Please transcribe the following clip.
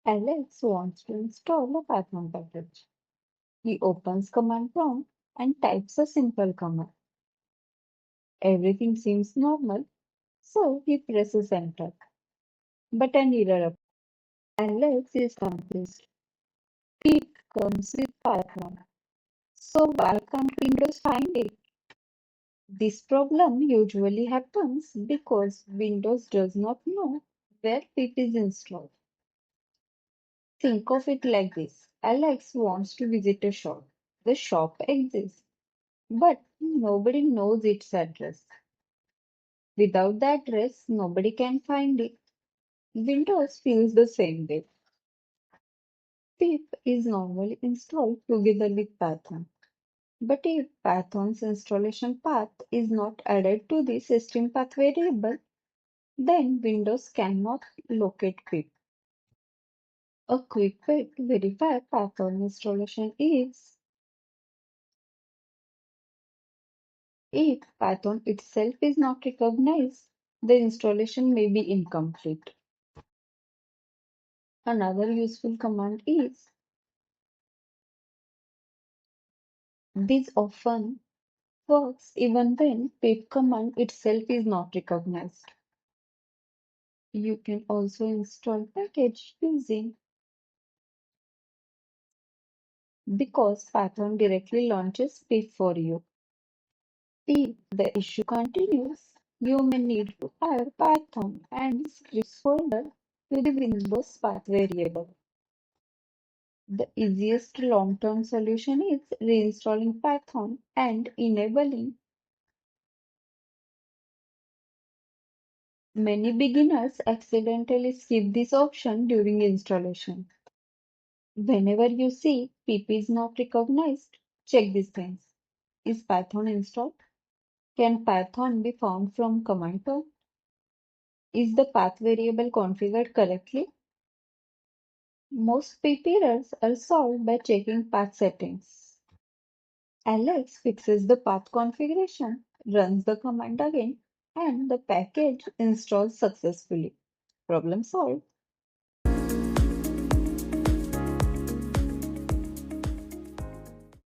Alex wants to install a Python package. He opens command prompt and types a simple command. Everything seems normal, so he presses enter. But an error appears. Alex is confused. Pip comes with Python. So why can't Windows find it? This problem usually happens because Windows does not know where pip is installed. Think of it like this. Alex wants to visit a shop. The shop exists, but nobody knows its address. Without the address, nobody can find it. Windows feels the same way. Pip is normally installed together with Python. But if Python's installation path is not added to the system path variable, then Windows cannot locate pip. A quick way to verify Python installation is if Python itself is not recognized, the installation may be incomplete. Another useful command is this often works even when pip command itself is not recognized. You can also install package using because Python directly launches pip for you. If the issue continues, you may need to add Python and scripts folder to the Windows path variable. The easiest long-term solution is reinstalling Python and enabling. Many beginners accidentally skip this option during installation. Whenever you see pip is not recognized, check these things. Is Python installed? Can Python be found from command prompt? Is the path variable configured correctly? Most pip errors are solved by checking path settings. Alex fixes the path configuration, runs the command again, and the package installs successfully. Problem solved.